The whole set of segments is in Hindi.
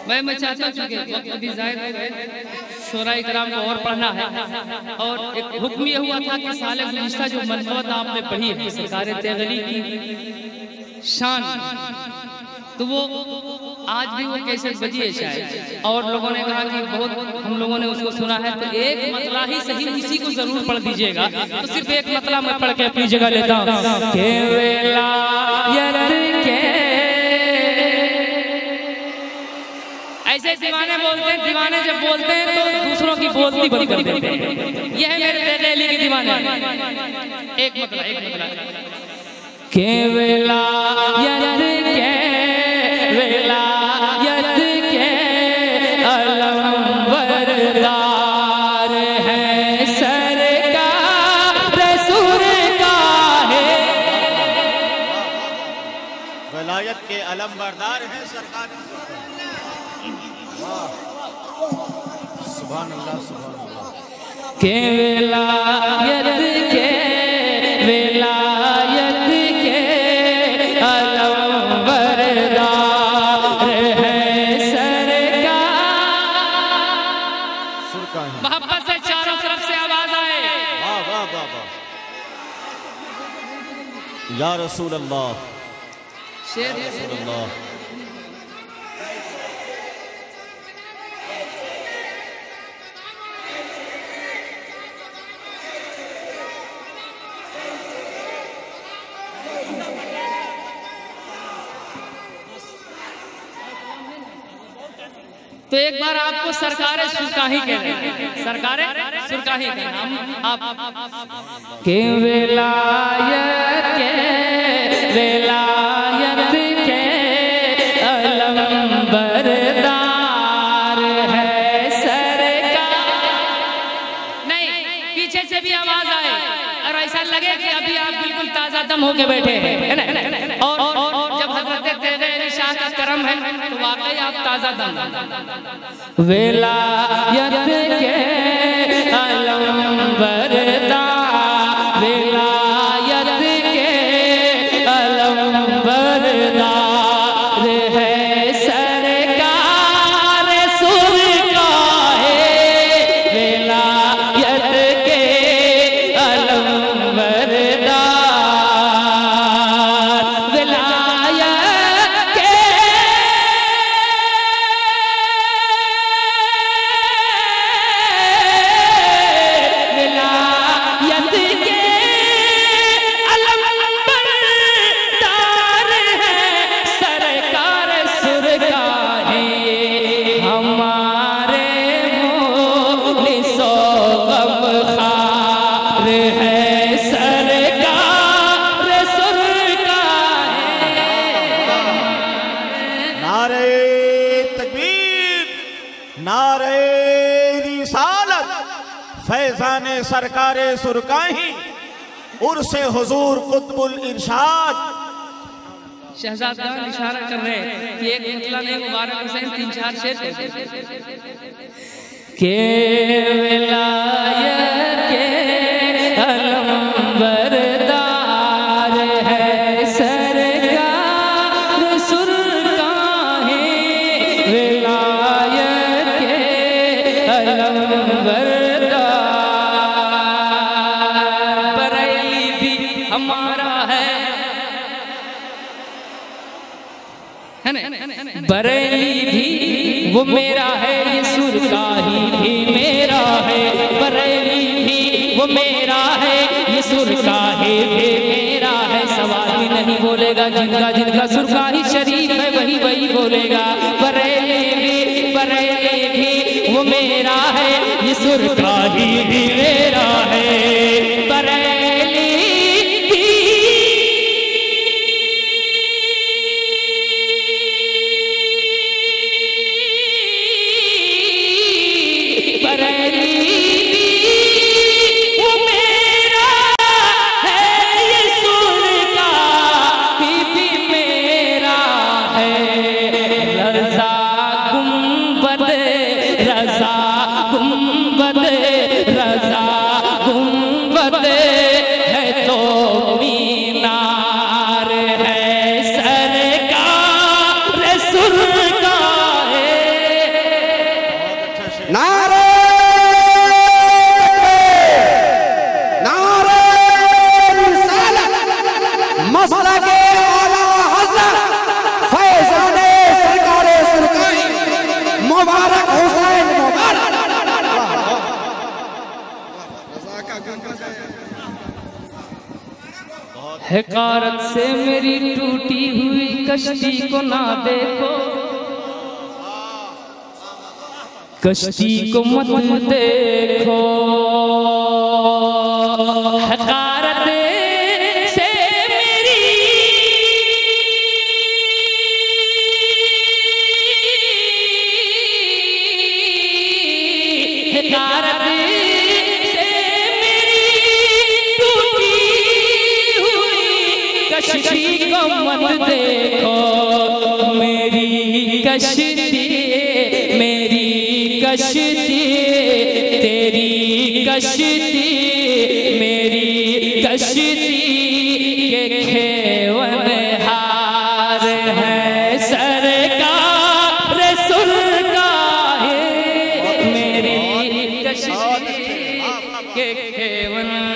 मैं चाहता हूँ कि वक्त अभी ज़ाहिर है, शोराए किराम को और पढ़ना है। और एक हुक्म ये हुआ था कि साले गुज़िश्ता जो मनक़बत आपने पढ़ी है सरकार तेगली की शान, तो वो आज भी वो कैसे बजी है शायद, और लोगों ने कहा कि बहुत हम लोगों ने उसको सुना है, तो एक मतला ही सही उसी को जरूर पढ़ दीजिएगा। तो सिर्फ एक मतला मैं पढ़ के अपनी जगह लेता हूँ के वेलायत के। ऐसे दीवाने बोलते हैं, दीवाने जब बोलते हैं तो दूसरों की बोलती बंद कर देते हैं। यह है मेरे तेगली के दीवाने। एक मतला के वेलायत के, वेलायत के अलमबरदार है सरकार सुरकाह है। वेलायत के अलमबरदार है सरकार। सुभान अल्लाह, सुभान अल्लाह। के वेलायत के, वेलायत के अलमबरदार है सरकार। मोहब्बत से चारों तरफ से आवाज आए, वाह वाह वाह वाह, या रसूल अल्लाह, शेर रसूल अल्लाह। तो एक बार आपको सरकारे सुरकाही कह रहे हैं, सरकारे सुरकाही के नाम आप के वेलायत के, वेलायत के अलमबरदार है सरकार। नहीं, पीछे से भी आवाज आए और ऐसा लगे कि अभी आप बिल्कुल ताजा दम होके बैठे हैं, है ना? और जब हजरत तेगली शाह का करम है तो वाकई आप ताजा दम। वेलायत के अलमबरदार, वेलायत के अलमबरदार है सरकार सुरकाह है। वेलायत के अलमबरदार, वेलायत के फैज़ान सरकारे सुरकाही उर्से हुजूर कुतुबुल इरशाद। शहजाद खान इशारा कर रहे हैं कि एक मतला ने मुबारक हुसैन 3-4 शेर के वेलायत के अलमबरदार है सरकार सुरकाह है। वेलायत के अलमबरदार, बरेली भी हमारा है ना? बरेली भी वो मेरा है, ये सुरकाही भी मेरा है। बरेली भी वो मेरा है, ये सुरकाही भी मेरा है। सवाल भी नहीं बोलेगा, जिनका जिनका सुरकाही शरीफ है वही वही बोलेगा। बरेली भी वो मेरा है, ये सुरकाही भी मेरा है। बरेली हकारत से मेरी टूटी हुई कश्ती को ना देखो, कश्ती को मत देखो। हकारत से मेरी हकारत कश्ती को मत देखो, मेरी कश्ती, मेरी कश्ती, तेरी कश्ती, मेरी कश्ती के खेवनहार है सरकार सुरकाए, मेरी कश्ती के खेवनहार।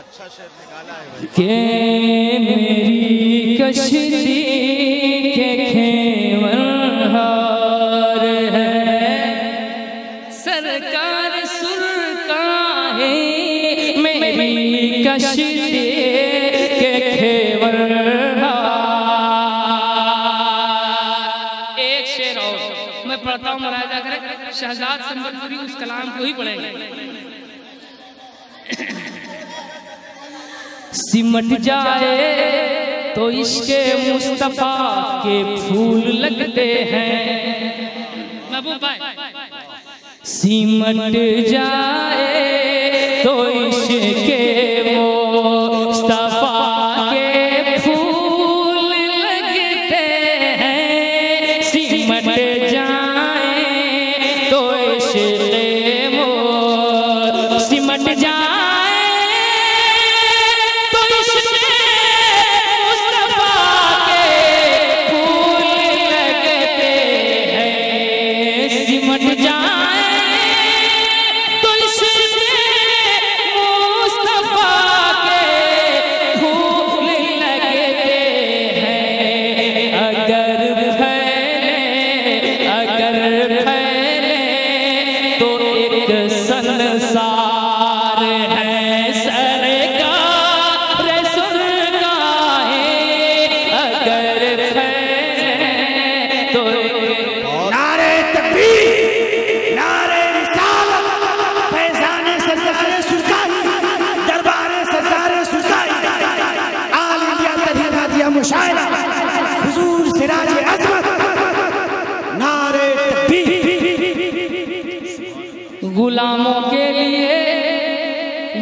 अच्छा शेर निकाला है भाई। के मेरी कश्ती के खेवनहार है सरकार सुरकाए, मेरी कश्ती के खेवनहार। एक शेर और मैं पढ़ता हूँ, महाराजा करे शहजाद संबलपुरी उस कलाम को ही पढ़ेंगे। सिमट जाए तो इश्क़े मुस्तफा के फूल लगते हैं, महबूब भाई। सिमट जाए तो इश्क़े मुस्तफा के फूल लगते हैं, सिमट जाए तो इश्क़े सिमट जाए संसार है सरकार सुरकाए, अगर तो नारे तकबीर, नारे रिसालत, फैज़ाने सरकार सुरकाई, दरबारे सरकार सुरकाई, आल इंडिया तहरीक दिया मुशायरा, हुजूर सिराज अज़मत, नारे तकबीर। गुलामों के लिए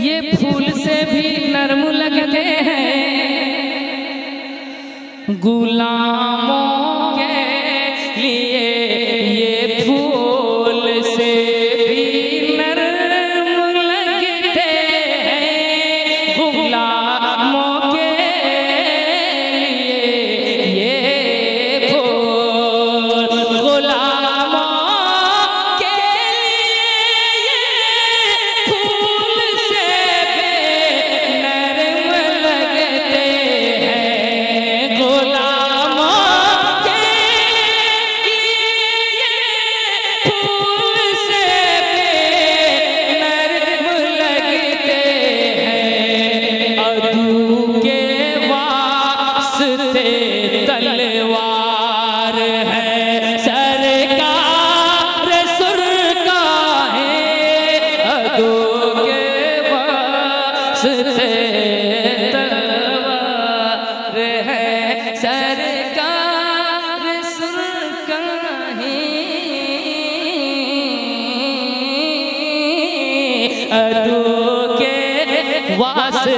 ये फूल से भी नरम लगते हैं, गुलामों के लिए ये फूल से भी नरम लगते हैं, गुलामों के लिए ये फूल, गुलामों तलवार है सरकार सुरकाए, अदू के वास्ते तलवार है सरकार सुरकाए, अदू के वास्ते